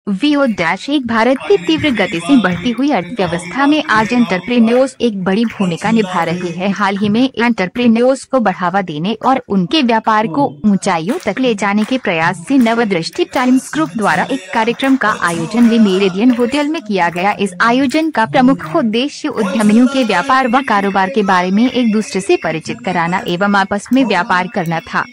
VO-1 Bharat की तीव्र गति से बढ़ती हुई अर्थव्यवस्था में आज एंटरप्रेन्योर्स एक बड़ी भूमिका निभा रहे हैं। हाल ही में एंटरप्रेन्योर्स को बढ़ावा देने और उनके व्यापार को ऊंचाइयों तक ले जाने के प्रयास से नवदृष्टि टाइम्स ग्रुप द्वारा एक कार्यक्रम का आयोजन ले मेरिडियन होटल में किया गया। इस आयोजन का प्रमुख उद्देश्य उद्यमियों के व्यापार व कारोबार के बारे में एक दूसरे से परिचित कराना एवं आपस में व्यापार करना था,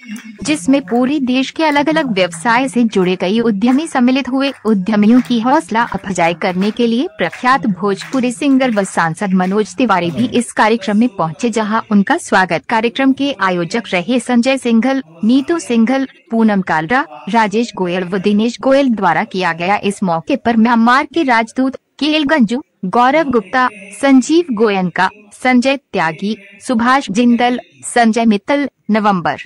जिसमें पूरे देश के अलग अलग व्यवसाय से जुड़े कई उद्यमी सम्मिलित हुए। उद्यमियों की हौसला अफजाई करने के लिए प्रख्यात भोजपुरी सिंगर व सांसद मनोज तिवारी भी इस कार्यक्रम में पहुंचे, जहां उनका स्वागत कार्यक्रम के आयोजक रहे संजय सिंघल, नीतू सिंघल, पूनम कालरा, राजेश गोयल व दिनेश गोयल द्वारा किया गया। इस मौके पर म्यांमार के राजदूत केएल गंजू, गौरव गुप्ता, संजीव गोयनका, संजय त्यागी, सुभाष जिंदल, संजय मित्तल, नवंबर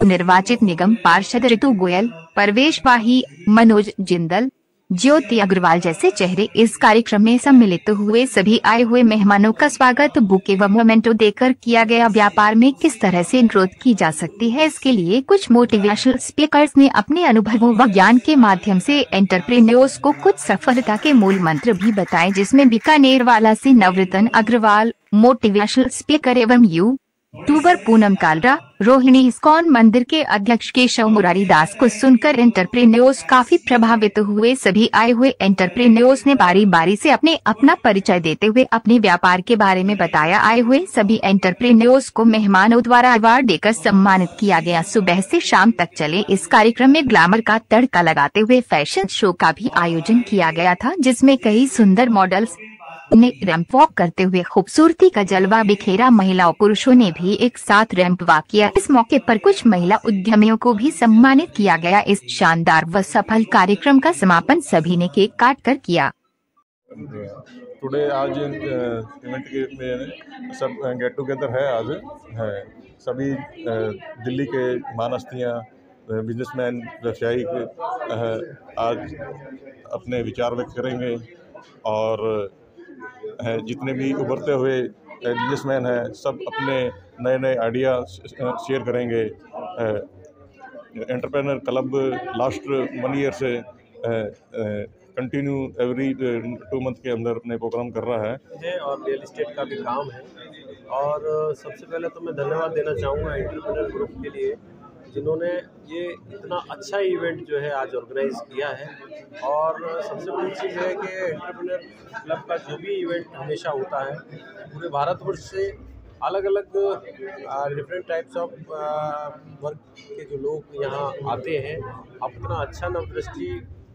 निर्वाचित निगम पार्षद ऋतु गोयल, परवेश वाही, मनोज जिंदल, ज्योति अग्रवाल जैसे चेहरे इस कार्यक्रम में सम्मिलित हुए। सभी आए हुए मेहमानों का स्वागत बुके व मोमेंटो देकर किया गया। व्यापार में किस तरह से ग्रोथ की जा सकती है, इसके लिए कुछ मोटिवेशनल स्पीकर्स ने अपने अनुभवों व ज्ञान के माध्यम से एंटरप्रेन्योर्स को कुछ सफलता के मूल मंत्र भी बताए, जिसमें बीकानेर वाला से नवरत्न अग्रवाल, मोटिवेशनल स्पीकर एवं यूट्यूबर पूनम कालरा, रोहिणी इस्कॉन मंदिर के अध्यक्ष केशव मुरारी दास को सुनकर एंटरप्रेन्योर्स काफी प्रभावित हुए। सभी आए हुए एंटरप्रेन्योर्स ने बारी बारी से अपना परिचय देते हुए अपने व्यापार के बारे में बताया। आए हुए सभी एंटरप्रेन्योर्स को मेहमानों द्वारा अवार्ड देकर सम्मानित किया गया। सुबह से शाम तक चले इस कार्यक्रम में ग्लैमर का तड़का लगाते हुए फैशन शो का भी आयोजन किया गया था, जिसमें कई सुंदर मॉडल्स ने रैंप वॉक करते हुए खूबसूरती का जलवा बिखेरा। महिलाओं पुरुषों ने भी एक साथ रैंप वॉक किया। इस मौके पर कुछ महिला उद्यमियों को भी सम्मानित किया गया। इस शानदार व सफल कार्यक्रम का समापन सभी ने केक काट कर किया। टुडे आज इवेंट के में सब गेट टुगेदर है। आज है सभी दिल्ली के महान हस्तियाँ, बिजनेसमैन, व्यवसायी आज अपने विचार व्यक्त करेंगे और जितने भी उभरते हुए बिजनेसमैन हैं सब अपने नए नए आइडिया शेयर करेंगे। एंटरप्रेन्योर क्लब लास्ट 1 ईयर से कंटिन्यू एवरी 2 मंथ के अंदर अपने प्रोग्राम कर रहा है और रियल इस्टेट का भी काम है। और सबसे पहले तो मैं धन्यवाद देना चाहूँगा एंटरप्रेन्योर ग्रुप के लिए, जिन्होंने ये इतना अच्छा इवेंट जो है आज ऑर्गेनाइज किया है। और सबसे बड़ी चीज़ है कि एंटरप्रेन्योर क्लब का जो भी इवेंट हमेशा होता है, पूरे भारतवर्ष से अलग अलग डिफरेंट टाइप्स ऑफ वर्क के जो लोग यहाँ आते हैं, अपना अच्छा नवदृष्टि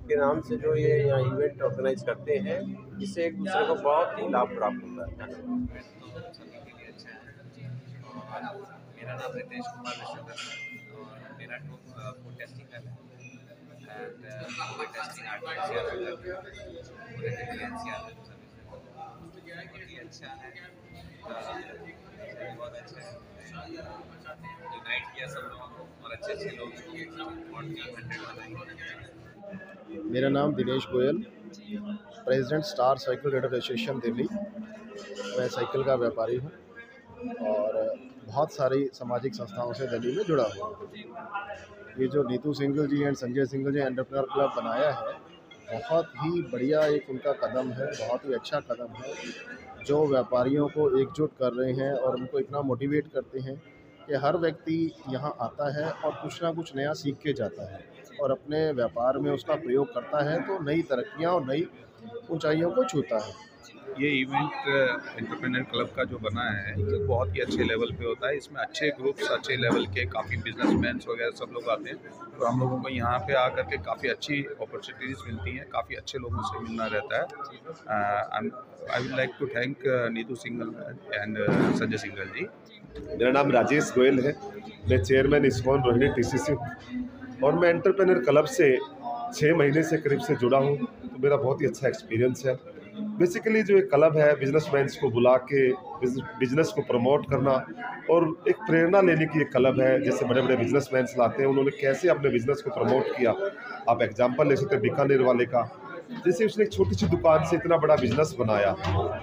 के नाम से जो ये यहाँ इवेंट ऑर्गेनाइज करते हैं, जिससे एक दूसरे को बहुत ही लाभ प्राप्त होता है। मेरा नाम रितेश कुमार विश्वकर्मा और मेरा फूड टेस्टिंग है एंड फूड टेस्टिंग आर्टिफिशियल पूरे एनसीआर बहुत ही अच्छा है, बहुत अच्छा है। यूनाइट किया सब लोगों को और अच्छे लोग और टीम 100 बनाई। मेरा नाम Dinesh Goyal, president star cycle rider association Delhi. मैं साइकिल का व्यापारी हूँ और बहुत सारी सामाजिक संस्थाओं से दिल्ली में जुड़ा हुआ हूँ। ये जो Neetu Singhal ji and Sanjay Singhal ji entrepreneur club बनाया है, बहुत ही बढ़िया एक उनका कदम है, बहुत ही अच्छा कदम है, जो व्यापारियों को एकजुट कर रहे हैं और उनको इतना मोटिवेट करते हैं कि हर व्यक्ति यहाँ आता है और कुछ ना कुछ नया सीख के जाता है और अपने व्यापार में उसका प्रयोग करता है, तो नई तरक्कियाँ और नई ऊंचाइयों को छूता है। ये इवेंट एंटरप्रेन्योर क्लब का जो बना है ये बहुत ही अच्छे लेवल पे होता है। इसमें अच्छे ग्रुप्स, अच्छे लेवल के काफ़ी बिजनेसमैन वगैरह सब लोग आते हैं, तो हम लोगों को यहाँ पे आकर के काफ़ी अच्छी अपॉर्चुनिटीज़ मिलती हैं, काफ़ी अच्छे लोगों से मिलना रहता है। I would like to thank Neetu Singhal and Sanjay Singhal ji. मेरा नाम राजेश गोयल है, मैं चेयरमैन इस्कॉन रोहिणी टीसीसी हूँ और मैं एंटरप्रेन्योर क्लब से 6 महीने से करीब से जुड़ा हूँ, तो मेरा बहुत ही अच्छा एक्सपीरियंस है। बेसिकली जो एक क्लब है, बिजनेसमैन्स को बुला के बिजनेस को प्रमोट करना और एक प्रेरणा लेने की एक क्लब है। जैसे बड़े बड़े बिजनेसमैन्स लाते हैं, उन्होंने कैसे अपने बिजनेस को प्रमोट किया। आप एग्जांपल ले सकते हैं बीकानेर वाले का, जैसे उसने एक छोटी सी दुकान से इतना बड़ा बिजनेस बनाया।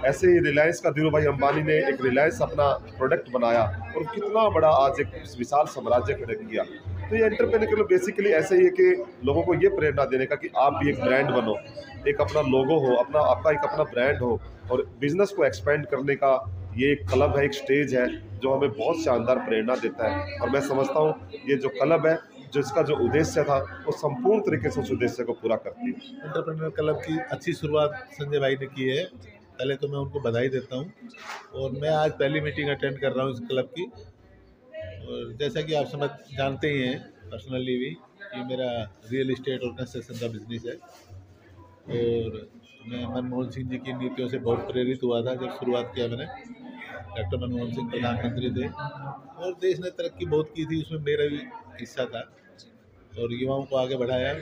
ऐसे ही रिलायंस का धीरू भाई अंबानी ने एक रिलायंस अपना प्रोडक्ट बनाया और कितना बड़ा आज एक विशाल साम्राज्य खड़ा किया। तो ये एंटरप्रेन्योर क्लब बेसिकली ऐसे ही है कि लोगों को ये प्रेरणा देने का कि आप भी एक ब्रांड बनो, एक अपना लोगो हो, आपका एक अपना ब्रांड हो, और बिजनेस को एक्सपेंड करने का ये एक क्लब है, एक स्टेज है जो हमें बहुत शानदार प्रेरणा देता है। और मैं समझता हूँ ये जो क्लब है, जिसका जो उद्देश्य था वो संपूर्ण तरीके से उस उद्देश्य को पूरा करती है। एंटरप्रेन्योर क्लब की अच्छी शुरुआत संजय भाई ने की है, पहले तो मैं उनको बधाई देता हूँ। और मैं आज पहली मीटिंग अटेंड कर रहा हूँ इस क्लब की। और जैसा कि आप समझ जानते ही हैं पर्सनली भी कि मेरा रियल इस्टेट और कंस्ट्रक्शन का बिजनेस है, और मैं मनमोहन सिंह जी की नीतियों से बहुत प्रेरित हुआ था। जब शुरुआत किया मैंने, डॉक्टर मनमोहन सिंह प्रधानमंत्री थे और देश ने तरक्की बहुत की थी, उसमें मेरा भी हिस्सा था और युवाओं को आगे बढ़ाया।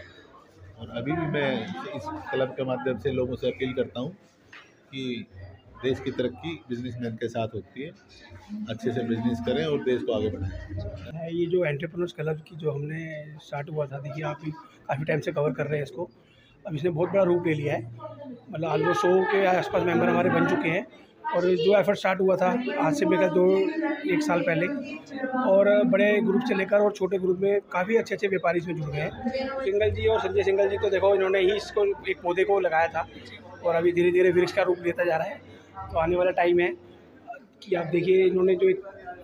और अभी भी मैं इस क्लब के माध्यम से लोगों से अपील करता हूँ कि देश की तरक्की बिजनेसमैन के साथ होती है, अच्छे से बिजनेस करें और देश को आगे बढ़ाएं। ये जो एंटरप्रेन्योर्स क्लब की जो हमने स्टार्ट हुआ था, देखिए आप भी काफ़ी टाइम से कवर कर रहे हैं इसको, अब इसने बहुत बड़ा रूप ले लिया है। मतलब ऑलमोस्ट 100 के आसपास मेंबर हमारे बन चुके हैं। और जो एफर्ट स्टार्ट हुआ था आज से मेरा 1 साल पहले, और बड़े ग्रुप से लेकर और छोटे ग्रुप में काफ़ी अच्छे अच्छे व्यापारी इसमें जुड़ गए हैं। सिंगल जी और संजय सिंगल जी तो देखो इन्होंने ही इसको एक पौधे को लगाया था और अभी धीरे धीरे वृक्ष का रूप लेता जा रहा है। तो आने वाला टाइम है कि आप देखिए इन्होंने जो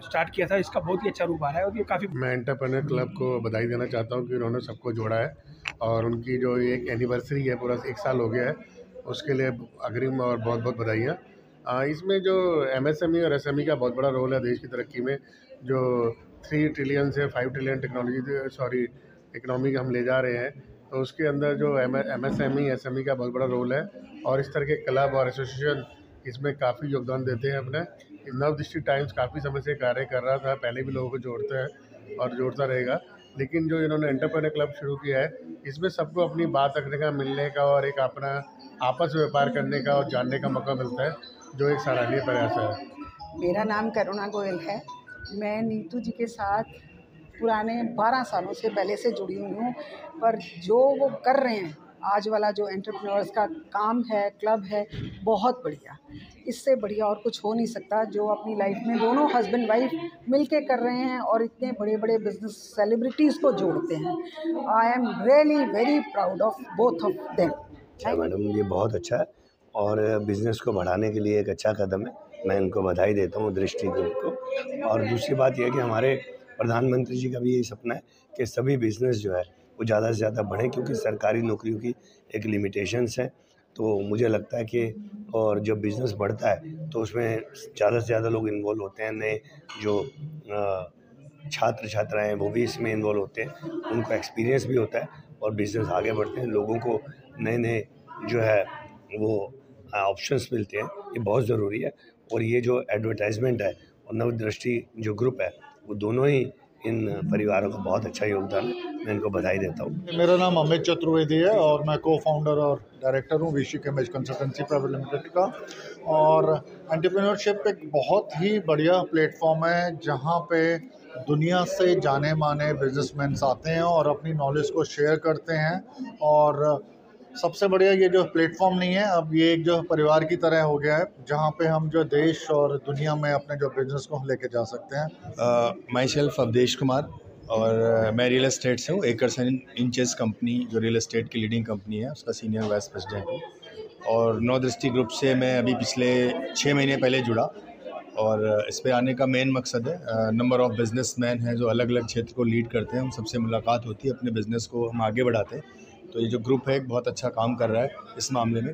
स्टार्ट किया था इसका बहुत ही अच्छा रूप आ रहा है। और ये काफ़ी, मैं एंटरप्रेन्योर क्लब को बधाई देना चाहता हूँ कि उन्होंने सबको जोड़ा है, और उनकी जो एक एनिवर्सरी है, पूरा 1 साल हो गया है, उसके लिए अग्रिम और बहुत बहुत बधाइयाँ। इसमें जो MSME और SME का बहुत बड़ा रोल है देश की तरक्की में, जो 3 ट्रिलियन से 5 ट्रिलियन इकनॉमी हम ले जा रहे हैं, तो उसके अंदर जो MSME SME का बहुत बड़ा रोल है। और इस तरह के क्लब और एसोसिएशन इसमें काफ़ी योगदान देते हैं अपने। नवदृष्टि टाइम्स काफ़ी समय से कार्य कर रहा था, पहले भी लोगों को जोड़ता है और जोड़ता रहेगा, लेकिन जो इन्होंने एंटरप्रेन्योर क्लब शुरू किया है, इसमें सबको अपनी बात रखने का, मिलने का और एक अपना आपस में व्यापार करने का और जानने का मौका मिलता है, जो एक सराहनीय प्रयास है। मेरा नाम करुणा गोयल है। मैं नीतू जी के साथ पुराने 12 सालों से पहले से जुड़ी हुई हूँ, पर जो वो कर रहे हैं आज वाला जो एंटरप्रेन्योर्स का काम है, क्लब है, बहुत बढ़िया, इससे बढ़िया और कुछ हो नहीं सकता। जो अपनी लाइफ में दोनों हस्बैंड वाइफ मिलके कर रहे हैं और इतने बड़े बड़े बिजनेस सेलिब्रिटीज़ को जोड़ते हैं। I am really very proud of both of them. अच्छा मैडम, ये बहुत अच्छा है और बिज़नेस को बढ़ाने के लिए एक अच्छा कदम है। मैं इनको बधाई देता हूँ दृष्टि ग्रुप को। और दूसरी बात यह है कि हमारे प्रधानमंत्री जी का भी यही सपना है कि सभी बिज़नेस जो है वो ज़्यादा से ज़्यादा बढ़े, क्योंकि सरकारी नौकरियों की एक लिमिटेशंस है। तो मुझे लगता है कि और जब बिज़नेस बढ़ता है तो उसमें ज़्यादा से ज़्यादा लोग इन्वॉल्व होते हैं। नए जो छात्र छात्राएँ हैं वो भी इसमें इन्वॉल्व होते हैं, उनको एक्सपीरियंस भी होता है और बिज़नेस आगे बढ़ते हैं। लोगों को नए नए जो है वो ऑप्शंस मिलते हैं, ये बहुत ज़रूरी है। और ये जो एडवर्टाइजमेंट है और नवदृष्टि जो ग्रुप है, वो दोनों ही इन परिवारों का बहुत अच्छा योगदान है। मैं इनको बधाई देता हूँ। मेरा नाम अमित चतुर्वेदी है और मैं को-फाउंडर और डायरेक्टर हूँ विशी केमेज कंसल्टेंसी प्राइवेट लिमिटेड का। और एंटरप्रेन्योरशिप एक बहुत ही बढ़िया प्लेटफॉर्म है जहाँ पे दुनिया से जाने माने बिजनेसमैन आते हैं और अपनी नॉलेज को शेयर करते हैं। और सबसे बढ़िया ये जो प्लेटफॉर्म नहीं है, अब ये एक जो परिवार की तरह हो गया है जहाँ पे हम जो देश और दुनिया में अपने जो बिजनेस को लेके जा सकते हैं। माई सेल्फ अवधेश कुमार और मैं रियल एस्टेट से हूँ। एकर्स एंड इंचेस कंपनी जो रियल एस्टेट की लीडिंग कंपनी है, उसका सीनियर वाइस प्रेसिडेंट हूँ। और नवदृष्टि ग्रुप से मैं अभी पिछले 6 महीने पहले जुड़ा और इस पे आने का मेन मकसद है नंबर ऑफ़ बिजनेसमैन हैं जो अलग अलग क्षेत्र को लीड करते हैं, उन सबसे मुलाकात होती है, अपने बिज़नेस को हम आगे बढ़ाते हैं। तो ये जो ग्रुप है एक बहुत अच्छा काम कर रहा है इस मामले में।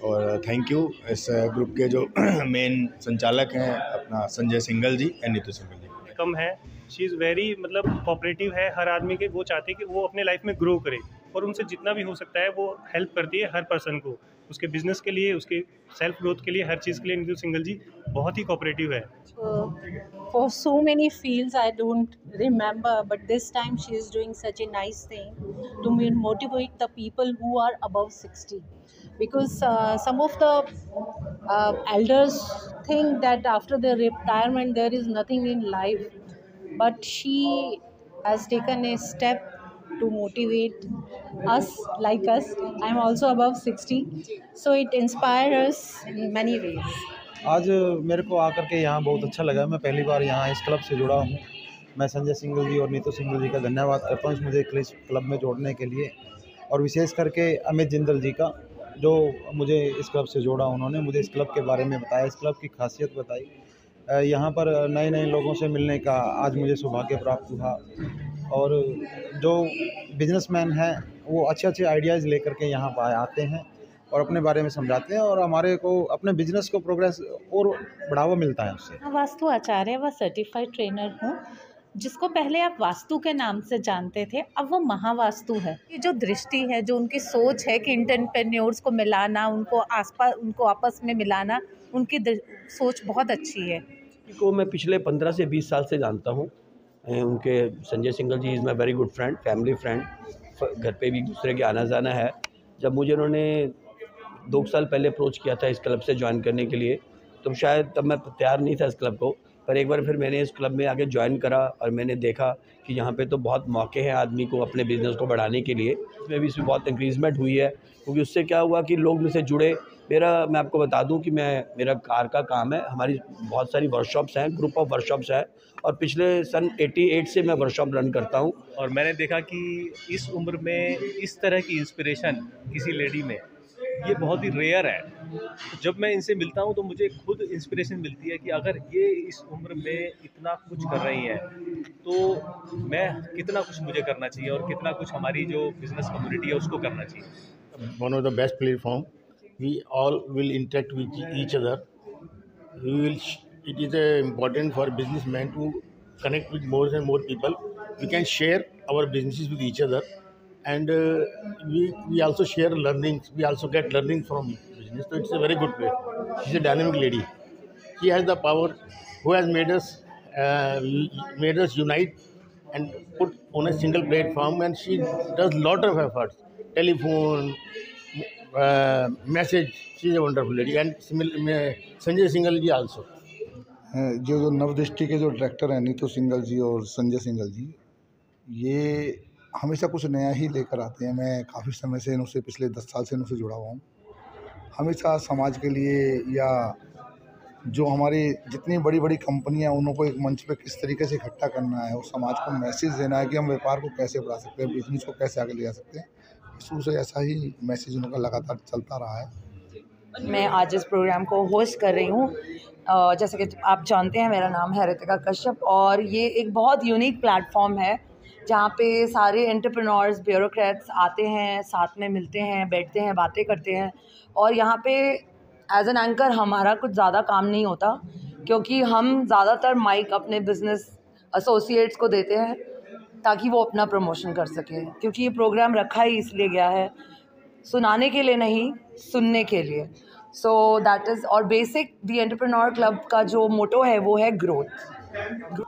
और थैंक यू इस ग्रुप के जो मेन संचालक हैं अपना संजय सिंगल जी एंड नीतू सिंगल जी। कम है, शी इज़ वेरी मतलब कोऑपरेटिव है हर आदमी के। वो चाहते हैं कि वो अपने लाइफ में ग्रो करे और उनसे जितना भी हो सकता है वो हेल्प करती है हर पर्सन को, उसके बिजनेस के लिए, उसके सेल्फ ग्रोथ के लिए, हर चीज़ के लिए नीतू सिंगल जी बहुत ही कोऑपरेटिव है। For so many fields I don't remember, but this time she is doing such a nice thing to motivate the people who are above 60, because some of the elders think that after their retirement there is nothing in life, but she has taken a step to motivate us like us. I am also above 60, so it inspires us in many ways. आज मेरे को आकर के यहाँ बहुत अच्छा लगा। मैं पहली बार यहाँ इस क्लब से जुड़ा हूँ। मैं संजय सिंघल जी और नीतू सिंघल जी का धन्यवाद करता हूँ इस मुझे क्लब में जोड़ने के लिए, और विशेष करके अमित जिंदल जी का जो मुझे इस क्लब से जोड़ा। उन्होंने मुझे इस क्लब के बारे में बताया, इस क्लब की खासियत बताई। यहाँ पर नए नए लोगों से मिलने का आज मुझे सौभाग्य प्राप्त हुआ, और जो बिजनेसमैन हैं वो अच्छे अच्छे आइडियाज़ लेकर के यहाँ पर आते हैं और अपने बारे में समझाते हैं, और हमारे को अपने बिजनेस को प्रोग्रेस और बढ़ावा मिलता है उससे। वास्तु आचार्य व सर्टिफाइड ट्रेनर हूँ, जिसको पहले आप वास्तु के नाम से जानते थे, अब वो महावास्तु है। ये जो दृष्टि है, जो उनकी सोच है कि एंटरप्रेन्योर्स को मिलाना, उनको आपस में मिलाना, उनकी सोच बहुत अच्छी है। को मैं पिछले 15 से 20 साल से जानता हूँ। उनके Sanjay Singhal ji is my very good friend, family friend. घर पे भी एक दूसरे के आना जाना है। जब मुझे उन्होंने 2 साल पहले अप्रोच किया था इस क्लब से ज्वाइन करने के लिए, तो शायद तब मैं तैयार नहीं था इस क्लब को, पर एक बार फिर मैंने इस क्लब में आके ज्वाइन करा और मैंने देखा कि यहाँ पे तो बहुत मौके हैं आदमी को अपने बिज़नेस को बढ़ाने के लिए। इसमें बहुत इंक्रीजमेंट हुई है, क्योंकि उससे क्या हुआ कि लोग मुझसे जुड़े। मैं आपको बता दूं कि मेरा कार का काम है, हमारी बहुत सारी वर्कशॉप्स हैं, ग्रुप ऑफ वर्कशॉप्स हैं, और पिछले सन 88 से मैं वर्कशॉप रन करता हूं। और मैंने देखा कि इस उम्र में इस तरह की इंस्पिरेशन किसी लेडी में, ये बहुत ही रेयर है। तो जब मैं इनसे मिलता हूं तो मुझे खुद इंस्पिरेशन मिलती है कि अगर ये इस उम्र में इतना कुछ कर रही हैं तो मैं कितना कुछ मुझे करना चाहिए, और कितना कुछ हमारी जो बिज़नेस कम्युनिटी है उसको करना चाहिए। One of the best platform, we all will interact with each other. It is important for businessmen to connect with more and more people. We can share our businesses with each other, and we also share learnings. We also get learning from business. So it's a very good way. She's a dynamic lady. She has the power, who has made us unite and put on a single platform, and she does lot of efforts. Telephone, message, she is a wonderful lady. And Sanjay Singhal ji also, जो नवदृष्टि के जो director हैं नीतू सिंघल जी और संजय सिंघल जी, ये हमेशा कुछ नया ही लेकर आते हैं। मैं काफ़ी समय से इनसे, पिछले 10 साल से इनसे जुड़ा हुआ हूँ। हमेशा समाज के लिए, या जो हमारी जितनी बड़ी बड़ी कंपनियां, उनको एक मंच पे किस तरीके से इकट्ठा करना है और समाज को मैसेज देना है कि हम व्यापार को कैसे बढ़ा सकते हैं, बिजनेस को कैसे आगे ले जा सकते हैं। शुरू से ऐसा ही मैसेज उनका लगातार चलता रहा है। मैं आज इस प्रोग्राम को होस्ट कर रही हूँ। जैसे कि आप जानते हैं, मेरा नाम है रितिका कश्यप, और ये एक बहुत यूनिक प्लेटफॉर्म है जहाँ पे सारे एंटरप्रेन्योर्स, ब्यूरोक्रेट्स आते हैं, साथ में मिलते हैं, बैठते हैं, बातें करते हैं। और यहाँ पे एज एन एंकर हमारा कुछ ज़्यादा काम नहीं होता, क्योंकि हम ज़्यादातर माइक अपने बिजनेस एसोसिएट्स को देते हैं ताकि वो अपना प्रमोशन कर सकें, क्योंकि ये प्रोग्राम रखा ही इसलिए गया है, सुनाने के लिए नहीं, सुनने के लिए। सो दैट इज़, और बेसिक दी एंटरप्रेन्योर क्लब का जो मोटो है वो है ग्रोथ।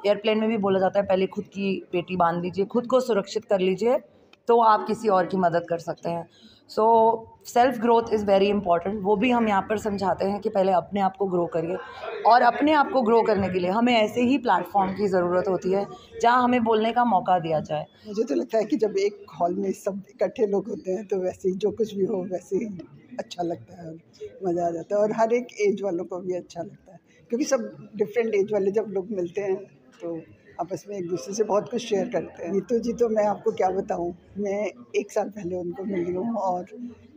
एयरप्लेन में भी बोला जाता है, पहले खुद की पेटी बांध लीजिए, खुद को सुरक्षित कर लीजिए, तो आप किसी और की मदद कर सकते हैं। So self growth is very important. वो भी हम यहाँ पर समझाते हैं कि पहले अपने आप को ग्रो करिए, और अपने आप को ग्रो करने के लिए हमें ऐसे ही प्लेटफॉर्म की ज़रूरत होती है जहाँ हमें बोलने का मौका दिया जाए। मुझे तो लगता है कि जब एक हॉल में सब इकट्ठे लोग होते हैं तो वैसे ही जो कुछ भी हो वैसे ही अच्छा लगता है, मज़ा आ जाता है, और हर एक एज वालों को भी अच्छा लगता है, क्योंकि सब डिफरेंट एज वाले जब लोग मिलते हैं तो आपस में एक दूसरे से बहुत कुछ शेयर करते हैं। नीतू जी तो मैं आपको क्या बताऊं, मैं 1 साल पहले उनको मिली हूँ, और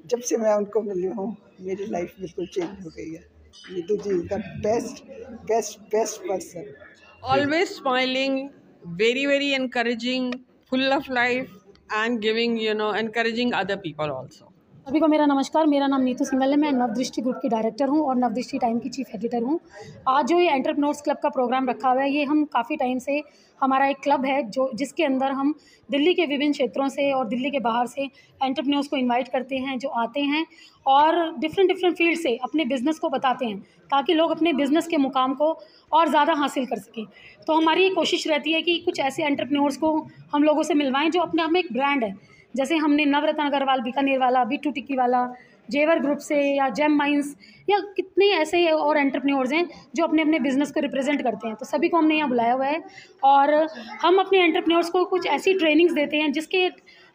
जब से मैं उनको मिली हूँ मेरी लाइफ बिल्कुल चेंज हो गई है। Neetu ji is the best person. Always smiling, very encouraging, full of life, and giving, encouraging other people also. सभी को मेरा नमस्कार। मेरा नाम नीतू सिंघल है। मैं नवदृष्टि ग्रुप की डायरेक्टर हूं और नवदृष्टि टाइम की चीफ एडिटर हूं। आज जो ये एंटरप्रेन्योर्स क्लब का प्रोग्राम रखा हुआ है, ये हम काफ़ी टाइम से, हमारा एक क्लब है जिसके अंदर हम दिल्ली के विभिन्न क्षेत्रों से और दिल्ली के बाहर से एंटरप्रेन्योर्स को इनवाइट करते हैं, जो आते हैं और डिफरेंट फील्ड से अपने बिज़नेस को बताते हैं, ताकि लोग अपने बिज़नेस के मुकाम को और ज़्यादा हासिल कर सकें। तो हमारी कोशिश रहती है कि कुछ ऐसे एंटरप्रेन्योर्स को हम लोगों से मिलवाएं जो अपने आप में एक ब्रांड है। जैसे हमने नवरत्न अग्रवाल बीकानेर वाला, B2 टिक्की वाला, जेवर ग्रुप से, या जेम माइंस, या कितने ऐसे और एंटरप्रेन्योर्स हैं जो अपने अपने बिज़नेस को रिप्रेजेंट करते हैं। तो सभी को हमने यहाँ बुलाया हुआ है, और हम अपने एंटरप्रेन्योर्स को कुछ ऐसी ट्रेनिंग्स देते हैं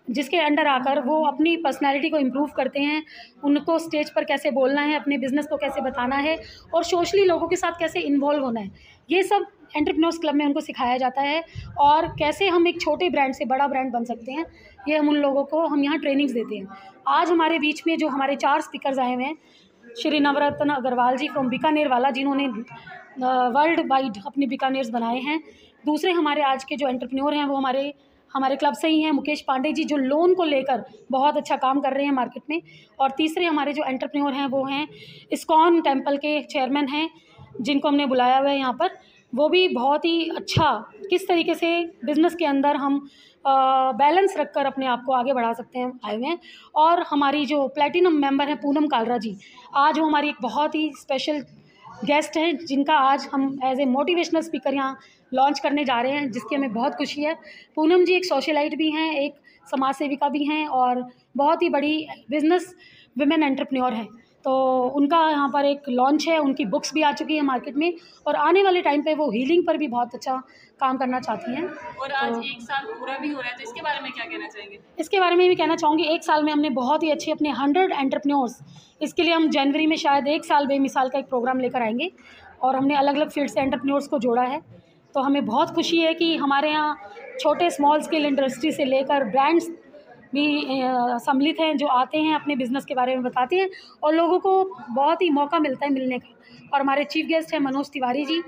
जिसके अंडर आकर वो अपनी पर्सनैलिटी को इम्प्रूव करते हैं, उनको स्टेज पर कैसे बोलना है, अपने बिज़नेस को कैसे बताना है, और सोशली लोगों के साथ कैसे इन्वॉल्व होना है। ये सब एंटरप्रेन्योर्स क्लब में उनको सिखाया जाता है और कैसे हम एक छोटे ब्रांड से बड़ा ब्रांड बन सकते हैं, ये हम उन लोगों को हम यहाँ ट्रेनिंग्स देते हैं। आज हमारे बीच में जो हमारे 4 स्पीकर्स आए हुए हैं, श्री नवरत्न अग्रवाल जी फ्रॉम बीकानेर वाला, जिन्होंने वर्ल्ड वाइड अपने बीकानेर्स बनाए हैं। दूसरे हमारे आज के जो एंटरप्रेन्योर हैं वो हमारे क्लब से ही हैं, मुकेश पांडे जी, जो लोन को लेकर बहुत अच्छा काम कर रहे हैं मार्केट में। और तीसरे हमारे जो एंटरप्रेन्योर हैं वो हैं इस्कॉन टेम्पल के चेयरमैन हैं, जिनको हमने बुलाया हुआ है यहाँ पर। वो भी बहुत ही अच्छा किस तरीके से बिज़नेस के अंदर हम बैलेंस रखकर अपने आप को आगे बढ़ा सकते हैं आए हुए हैं। और हमारी जो प्लैटिनम मेंबर हैं पूनम कालरा जी, आज वो हमारी एक बहुत ही स्पेशल गेस्ट हैं, जिनका आज हम एज ए मोटिवेशनल स्पीकर यहाँ लॉन्च करने जा रहे हैं, जिसकी हमें बहुत खुशी है। पूनम जी एक सोशलाइट भी हैं, एक समाज सेविका भी हैं और बहुत ही बड़ी बिजनेस विमेन एंटरप्रेन्योर हैं। तो उनका यहाँ पर एक लॉन्च है, उनकी बुक्स भी आ चुकी है मार्केट में और आने वाले टाइम पे वो हीलिंग पर भी बहुत अच्छा काम करना चाहती हैं। और आज 1 साल पूरा भी हो रहा है, तो इसके बारे में क्या कहना चाहेंगे? इसके बारे में भी कहना चाहूँगी, 1 साल में हमने बहुत ही अच्छे अपने 100 एंटरप्रेन्योर्स, इसके लिए हम जनवरी में शायद 1 साल बेमिसाल का एक प्रोग्राम लेकर आएंगे और हमने अलग अलग फील्ड से एंटरप्रेन्योर्स को जोड़ा है। तो हमें बहुत खुशी है कि हमारे यहाँ छोटे स्मॉल स्केल इंडस्ट्री से लेकर ब्रांड्स भी सम्मिलित हैं, जो आते हैं अपने बिज़नेस के बारे में बताते हैं और लोगों को बहुत ही मौका मिलता है मिलने का। और हमारे चीफ गेस्ट हैं मनोज तिवारी जी,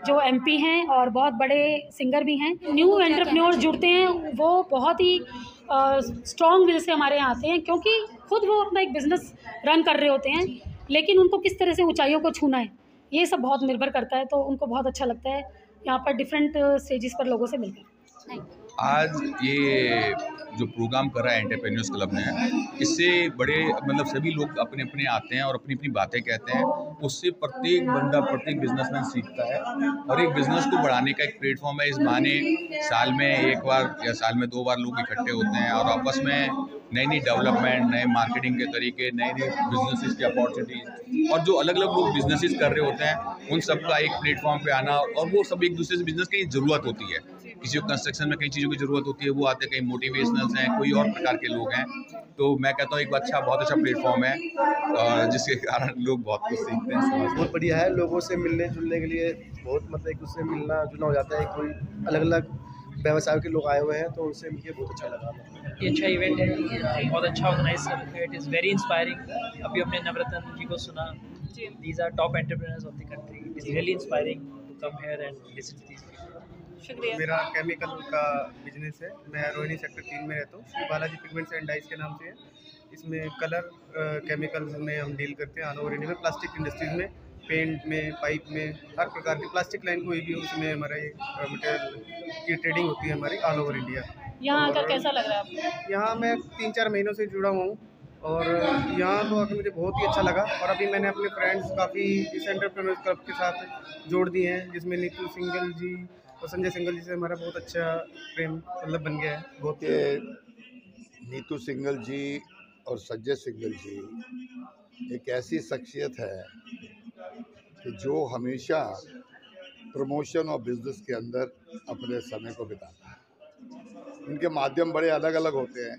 जो MP हैं और बहुत बड़े सिंगर भी हैं। न्यू एंटरप्रेन्योर जुड़ते हैं, वो बहुत ही स्ट्रॉन्ग विल से हमारे यहाँ आते हैं, क्योंकि खुद वो अपना एक बिज़नेस रन कर रहे होते हैं, लेकिन उनको किस तरह से ऊंचाइयों को छूना है ये सब बहुत निर्भर करता है। तो उनको बहुत अच्छा लगता है यहाँ पर डिफरेंट स्टेजेस पर लोगों से मिलकर। आज ये जो प्रोग्राम कर रहा है एंटरप्रेन्योर्स क्लब ने, इससे बड़े मतलब सभी लोग अपने अपने आते हैं और अपनी अपनी बातें कहते हैं। उससे प्रत्येक बंदा, प्रत्येक बिजनेसमैन सीखता है और एक बिज़नेस को बढ़ाने का एक प्लेटफॉर्म है। इस बहाने साल में 1 बार या साल में 2 बार लोग इकट्ठे होते हैं और आपस में नई नई डेवलपमेंट, नए मार्केटिंग के तरीके, नए नए बिजनेसेस की अपॉर्चुनिटीज और जो अलग अलग लोग बिजनेसेस कर रहे होते हैं उन सब का एक प्लेटफॉर्म पे आना, और वो सब एक दूसरे से बिजनेस की ज़रूरत होती है। किसी को कंस्ट्रक्शन में कई चीज़ों की ज़रूरत होती है, वो आते हैं, कई मोटिवेशनल्स हैं, कोई और प्रकार के लोग हैं। तो मैं कहता हूँ एक बहुत अच्छा प्लेटफॉर्म है और जिसके कारण लोग बहुत कुछ सीखते हैं। बहुत बढ़िया है, लोगों से मिलने जुलने के लिए बहुत मतलब एक दूसरे से मिलना जुलना हो जाता है। कोई अलग अलग व्यवसाय के लोग आए हुए हैं तो उनसे मिलकर बहुत अच्छा लगा। ये अच्छा इवेंट है, बहुत अच्छा ऑर्गेनाइज है, इट इज़ वेरी इंस्पायरिंग। अभी हमने नवरत्न जी को सुना, these are top entrepreneurs of the country, it is really inspiring to come here and listen to these people. शुक्रिया। मेरा केमिकल का बिजनेस है, मैं रोहिणी सेक्टर 3 में रहता हूँ। Shri Balaji pigments and dyes के नाम से है। इसमें कलर केमिकल्स में हम डील करते हैं ऑल ओवर इंडिया में, प्लास्टिक इंडस्ट्रीज में, पेंट में, पाइप में, हर प्रकार की प्लास्टिक लाइन कोई भी हो उसमें हमारा ये मटेरियल की ट्रेडिंग होती है हमारी ऑल ओवर इंडिया। यहाँ आकर कैसा लग रहा है आपको? यहाँ मैं 3-4 महीनों से जुड़ा हुआ हूँ और यहाँ तो आके मुझे बहुत ही अच्छा लगा। और अभी मैंने अपने फ्रेंड्स काफ़ी इस एंटरप्रेन्योर्स क्लब के साथ जोड़ दिए हैं, जिसमें नीतू सिंगल जी और संजय सिंगल जी से हमारा बहुत अच्छा प्रेम मतलब बन गया है। बहुत नीतू सिंगल जी और संजय सिंगल जी एक ऐसी शख्सियत है कि जो हमेशा प्रमोशन और बिजनेस के अंदर अपने समय को बिताता है। उनके माध्यम बड़े अलग अलग होते हैं,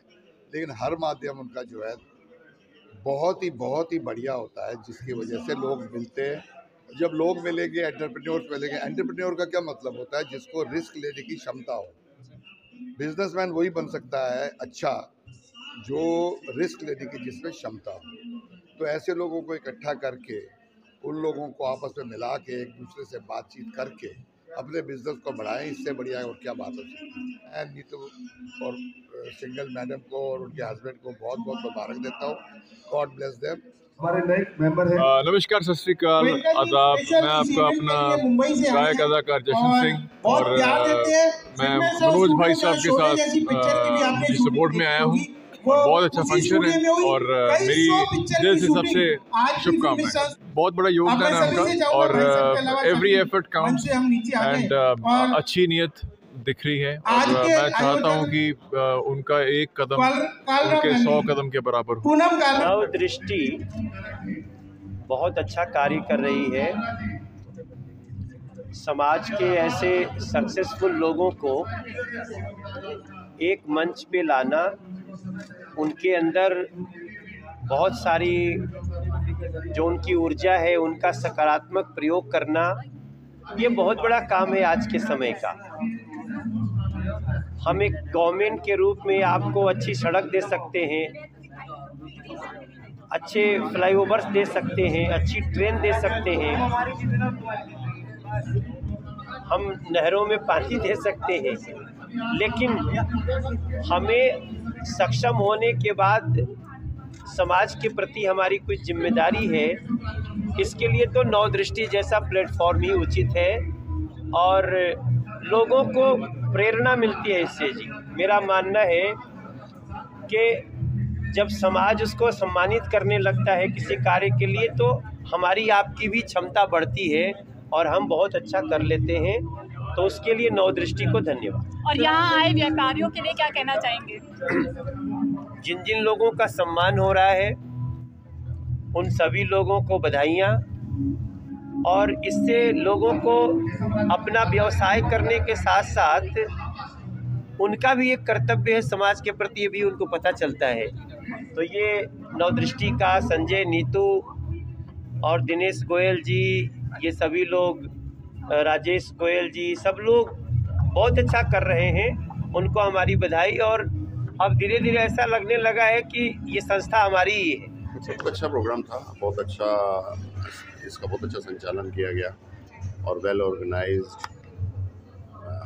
लेकिन हर माध्यम उनका जो है बहुत ही बढ़िया होता है, जिसकी वजह से लोग मिलते हैं। जब लोग मिलेंगे, एंटरप्रेन्योर्स मिलेंगे। एंटरप्रेन्योर का क्या मतलब होता है? जिसको रिस्क लेने की क्षमता हो। बिजनेसमैन वही बन सकता है अच्छा जो रिस्क लेने की जिसमें क्षमता हो। तो ऐसे लोगों को इकट्ठा करके, उन लोगों को आपस में मिला के, एक दूसरे से बातचीत करके अपने बिजनेस को बढ़ाएं, इससे बढ़िया और क्या बात हो सकती है। मैं नीतू और सिंगल मैडम को और उनके हस्बैंड को बहुत बहुत मुबारक देता हूँ। God bless them. हमारे नए मेंबर हैं। नमस्कार, सत श्री अकाल, आदाब। मैं आपका अपना गायक अदाकार जशन सिंह और मैं मनोज भाई साहब के साथ सपोर्ट में आया हूँ। बहुत अच्छा फंक्शन है और मेरी दिल से सबसे शुभकामनाएं। बहुत बड़ा योगदान है उनका और एवरी एफर्ट काउंट्स एंड अच्छी नीयत दिख रही है और मैं चाहता हूं कि उनका एक कदम उनके 100 कदम के बराबर हो। नव दृष्टि बहुत अच्छा कार्य कर रही है। समाज के ऐसे सक्सेसफुल लोगों को एक मंच पे लाना, उनके अंदर बहुत सारी जो उनकी ऊर्जा है उनका सकारात्मक प्रयोग करना ये बहुत बड़ा काम है आज के समय का। हम एक गवर्नमेंट के रूप में आपको अच्छी सड़क दे सकते हैं, अच्छे फ्लाईओवर्स दे सकते हैं, अच्छी ट्रेन दे सकते हैं, हम नहरों में पानी दे सकते हैं, लेकिन हमें सक्षम होने के बाद समाज के प्रति हमारी कुछ जिम्मेदारी है। इसके लिए तो नव दृष्टि जैसा प्लेटफॉर्म ही उचित है और लोगों को प्रेरणा मिलती है इससे। जी, मेरा मानना है कि जब समाज उसको सम्मानित करने लगता है किसी कार्य के लिए, तो हमारी आपकी भी क्षमता बढ़ती है और हम बहुत अच्छा कर लेते हैं। तो उसके लिए नव दृष्टि को धन्यवाद। और यहाँ आए व्यापारियों के लिए क्या कहना चाहेंगे? जिन जिन लोगों का सम्मान हो रहा है उन सभी लोगों को बधाइयाँ, और इससे लोगों को अपना व्यवसाय करने के साथ साथ उनका भी एक कर्तव्य है समाज के प्रति, ये भी उनको पता चलता है। तो ये नवदृष्टि का संजय, नीतू और दिनेश गोयल जी, ये सभी लोग, राजेश गोयल जी, सब लोग बहुत अच्छा कर रहे हैं, उनको हमारी बधाई। और अब धीरे धीरे ऐसा लगने लगा है कि ये संस्था हमारी ही है। एक अच्छा प्रोग्राम था, बहुत अच्छा, इसका बहुत अच्छा संचालन किया गया और वेल ऑर्गेनाइज्ड,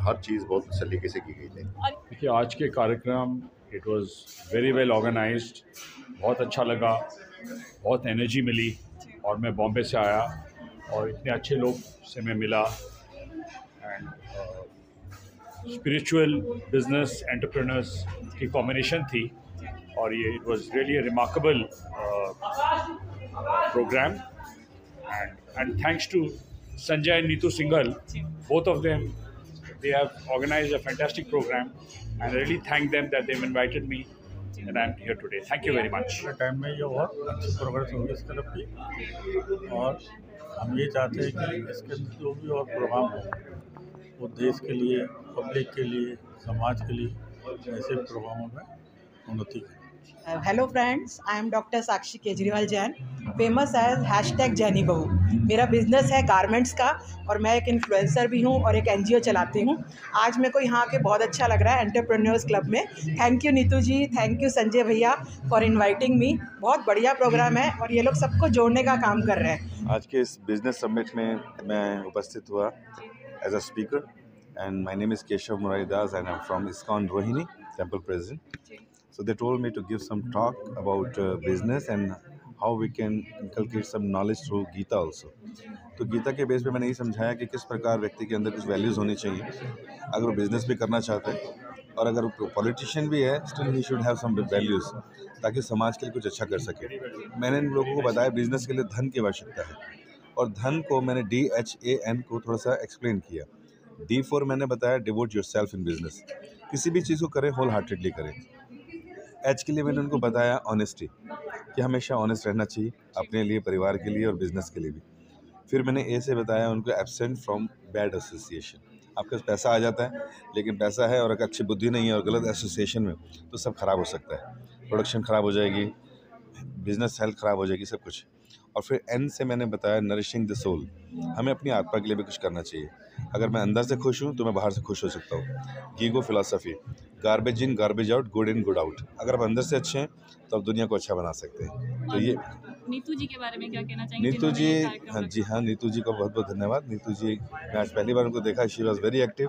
हर चीज़ बहुत अच्छे तरीके से की गई थी। देखिए, आज के कार्यक्रम it was very well organised, बहुत अच्छा लगा, बहुत एनर्जी मिली। और मैं बॉम्बे से आया और इतने अच्छे लोग से मैं मिला एंड स्पिरिचुअल बिजनेस एंटरप्रेन्योर्स की कॉम्बिनेशन थी और ये it was really a remarkable programme and thanks to Sanjay and Neetu Singhal, both of them, they have organized a fantastic program and I really thank them that they've invited me and I'm here today. Thank you very much. Time में ये बहुत अच्छी progress होगी इस तरफ की और हम ये चाहते हैं कि इसके अंदर जो भी और प्रोग्राम हो वो देश के लिए, पब्लिक के लिए, समाज के लिए ऐसे प्रोग्रामों में उन्नति करें। Hello friends, I am doctor Sakshi Kejriwal Jain, famous as #जैनीबहू। मेरा बिजनेस है गारमेंट्स का और मैं एक इन्फ्लुएंसर भी हूँ और एक एनजीओ चलाती हूँ। आज मेरे को यहाँ के बहुत अच्छा लग रहा है एंटरप्रेन्योर्स क्लब में। Thank you Neetu ji, thank you Sanjay भैया फॉर इनवाइटिंग मी। बहुत बढ़िया प्रोग्राम है और ये लोग सबको जोड़ने का काम कर रहे हैं। आज के इस बिजनेस समिट में मैं उपस्थित हुआ as a speaker and my name is Keshav Muraridas and I am from ISKCON Rohini temple president. So they told me to give some talk about business and how we can inculcate some knowledge through Gita also. तो गीता के base पे मैंने ये समझाया कि किस प्रकार व्यक्ति के अंदर कुछ वैल्यूज़ होनी चाहिए अगर वो बिज़नेस भी करना चाहता है, और अगर वो पॉलिटिशियन भी है still he should have some values ताकि समाज के लिए कुछ अच्छा कर सके। मैंने इन लोगों को बताया बिज़नेस के लिए धन की आवश्यकता है और धन को मैंने DHAN को थोड़ा सा एक्सप्लेन किया। D for मैंने बताया डिवोट योरसेल्फ इन बिज़नेस, किसी भी चीज़ को करें होल हार्टेडली करें। H के लिए मैंने उनको बताया ऑनेस्टी, कि हमेशा ऑनेस्ट रहना चाहिए अपने लिए, परिवार के लिए और बिज़नेस के लिए भी। फिर मैंने A से बताया उनको एब्सेंट फ्रॉम बैड एसोसिएशन। आपके पास पैसा आ जाता है लेकिन पैसा है और अगर अच्छी बुद्धि नहीं है और गलत एसोसिएशन में तो सब खराब हो सकता है, प्रोडक्शन ख़राब हो जाएगी, बिज़नेस हेल्थ ख़राब हो जाएगी, सब कुछ। और फिर N से मैंने बताया नरिशिंग द सोल, हमें अपनी आत्मा के लिए भी कुछ करना चाहिए। अगर मैं अंदर से खुश हूँ तो मैं बाहर से खुश हो सकता हूँ। GIGO philosophy, garbage in garbage out, good in good out. अगर आप अंदर से अच्छे हैं तो आप दुनिया को अच्छा बना सकते हैं। तो ये नीतू जी के बारे में क्या कहना चाहेंगे? नीतू जी, हाँ जी हाँ, नीतू जी का बहुत बहुत धन्यवाद। नीतू जी, मैं आज पहली बार उनको देखा, शी वॉज वेरी एक्टिव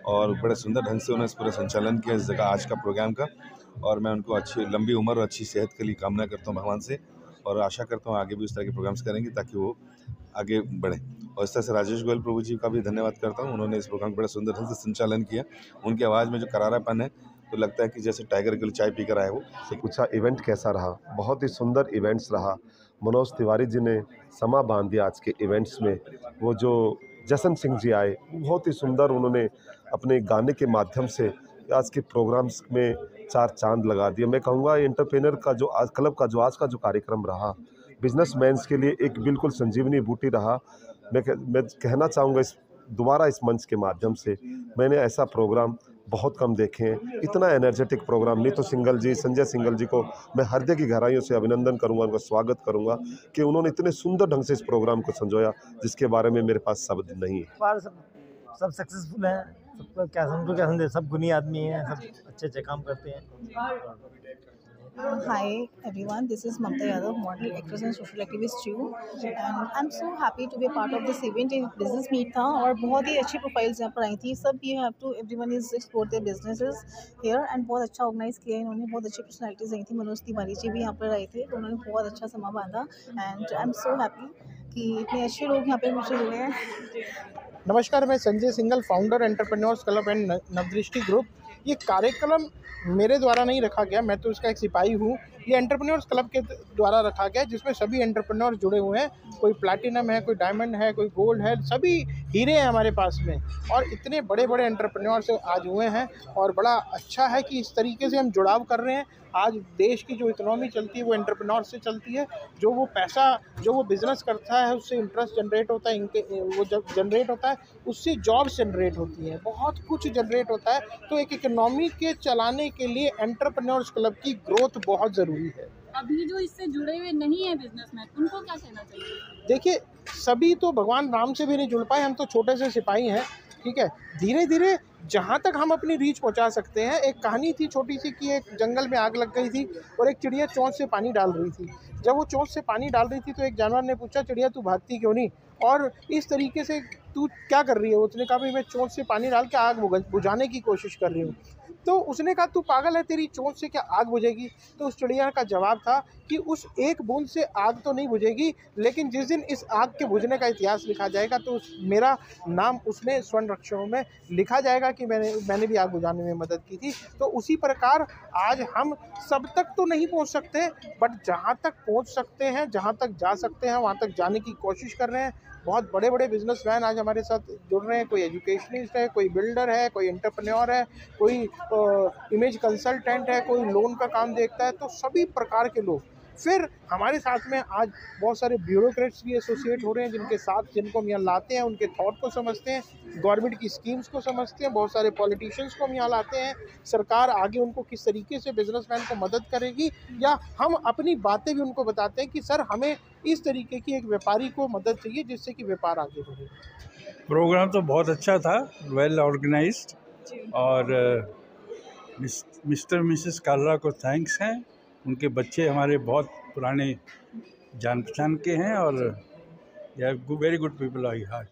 और बड़े सुंदर ढंग से उन्होंने पूरा संचालन किया इस जगह आज का प्रोग्राम का, और मैं उनको अच्छी लंबी उम्र और अच्छी सेहत के लिए कामना करता हूँ भगवान से, और आशा करता हूँ आगे भी इस तरह के प्रोग्राम्स करेंगे ताकि वो आगे बढ़ें। और इस तरह से राजेश गोयल प्रभु जी का भी धन्यवाद करता हूँ, उन्होंने इस प्रोग्राम को बड़ा सुंदर ढंग से संचालन किया। उनकी आवाज़ में जो करारापन है तो लगता है कि जैसे टाइगर के लिए चाय पी कर आए हो। पूछा इवेंट कैसा रहा, बहुत ही सुंदर इवेंट्स रहा। मनोज तिवारी जी ने समा बांध दिया आज के इवेंट्स में। वो जो जसन सिंह जी आए, बहुत ही सुंदर उन्होंने अपने गाने के माध्यम से आज के प्रोग्राम्स में चार चांद लगा दिए। मैं कहूँगा एंटरप्रेन्योर का जो आज क्लब का जो आज का जो कार्यक्रम रहा, बिजनेसमैन्स के लिए एक बिल्कुल संजीवनी बूटी रहा। मैं कहना चाहूँगा दोबारा इस मंच के माध्यम से मैंने ऐसा प्रोग्राम बहुत कम देखे हैं। इतना एनर्जेटिक प्रोग्राम नीतू सिंघल जी, संजय सिंघल जी को मैं हृदय की गहराइयों से अभिनंदन करूंगा, उनका स्वागत करूंगा कि उन्होंने इतने सुंदर ढंग से इस प्रोग्राम को संजोया जिसके बारे में मेरे पास शब्द नहीं है। सब सक्सेसफुल हैं, सबको क्या संदेश, सब गुणी आदमी हैं, सब अच्छे काम करते हैं। Hi everyone, this is Mamta Yadav, model, actress and social activist too, and I'm so happy to be a part of this event. एक business meet था और बहुत ही अच्छी profiles यहाँ पर आई थी। सब you have to, everyone is explore their businesses here and बहुत अच्छा organize किया इन्होंने, बहुत अच्छी personalities आई थी। मनोज तिवारी जी भी यहाँ पर आए थे, तो उन्होंने बहुत अच्छा समा बांधा and I'm so happy कि इतने अच्छे लोग यहाँ पे मुझे मिले हैं। नमस्कार, मैं Sanjay Singhal, founder entrepreneurs club and Navdrishti group. ये कार्यक्रम मेरे द्वारा नहीं रखा गया, मैं तो इसका एक सिपाही हूँ। ये एंटरप्रेन्योर्स क्लब के द्वारा रखा गया जिसमें सभी एंटरप्रेन्योर्स जुड़े हुए हैं। कोई प्लैटिनम है, कोई डायमंड है, कोई गोल्ड है, सभी हीरे हैं हमारे पास में। और इतने बड़े बड़े एंटरप्रेन्योर्स आज हुए हैं और बड़ा अच्छा है कि इस तरीके से हम जुड़ाव कर रहे हैं। आज देश की जो इकोनॉमी चलती है वो एंटरप्रेन्योर्स से चलती है। जो वो पैसा जो वो बिज़नेस करता है उससे इंटरेस्ट जनरेट होता है, इनके वो जब जनरेट होता है उससे जॉब्स जनरेट होती हैं, बहुत कुछ जनरेट होता है। तो एक इकोनॉमी के चलाने के लिए एंटरप्रेन्योर्स क्लब की ग्रोथ बहुत ज़रूरी है। अभी जो इससे जुड़े हुए नहीं है बिजनेसमैन, उनको क्या कहना चाहिए? देखिए, सभी तो भगवान राम से भी नहीं जुड़ पाए, हम तो छोटे से सिपाही हैं, ठीक है। धीरे धीरे जहाँ तक हम अपनी रीच पहुँचा सकते हैं। एक कहानी थी छोटी सी कि एक जंगल में आग लग गई थी और एक चिड़िया चोंच से पानी डाल रही थी। जब वो चोंच से पानी डाल रही थी तो एक जानवर ने पूछा, चिड़िया तू भागती क्यों नहीं, और इस तरीके से तू क्या कर रही है? उसने कहा, भाई मैं चोंच से पानी डाल के आग बुझाने की कोशिश कर रही हूँ। तो उसने कहा, तू पागल है, तेरी चोंच से क्या आग बुझेगी? तो उस चिड़िया का जवाब था कि उस एक बूंद से आग तो नहीं बुझेगी, लेकिन जिस दिन इस आग के बुझने का इतिहास लिखा जाएगा तो मेरा नाम उसमें स्वर्ण अक्षरों में लिखा जाएगा कि मैंने भी आग बुझाने में मदद की थी। तो उसी प्रकार आज हम सब तक तो नहीं पहुंच सकते, बट जहां तक पहुंच सकते हैं, जहां तक जा सकते हैं, वहां तक जाने की कोशिश कर रहे हैं। बहुत बड़े बड़े बिजनेसमैन आज हमारे साथ जुड़ रहे हैं। कोई एजुकेशनिस्ट है, कोई बिल्डर है, कोई एंटरप्रेन्योर है, कोई इमेज कंसल्टेंट है, कोई लोन का काम देखता है। तो सभी प्रकार के लोग फिर हमारे साथ में आज बहुत सारे ब्यूरोक्रेट्स भी एसोसिएट हो रहे हैं जिनको हम यहाँ लाते हैं, उनके थॉट को समझते हैं, गवर्नमेंट की स्कीम्स को समझते हैं। बहुत सारे पॉलिटिशियंस को हम यहाँ लाते हैं। सरकार आगे उनको किस तरीके से बिजनेसमैन को मदद करेगी, या हम अपनी बातें भी उनको बताते हैं कि सर हमें इस तरीके की एक व्यापारी को मदद चाहिए जिससे कि व्यापार आगे बढ़े। प्रोग्राम तो बहुत अच्छा था, वेल ऑर्गेनाइज्ड, और मिस्टर मिसेस कालरा को थैंक्स हैं। उनके बच्चे हमारे बहुत पुराने जान पहचान के हैं और very good people I heart.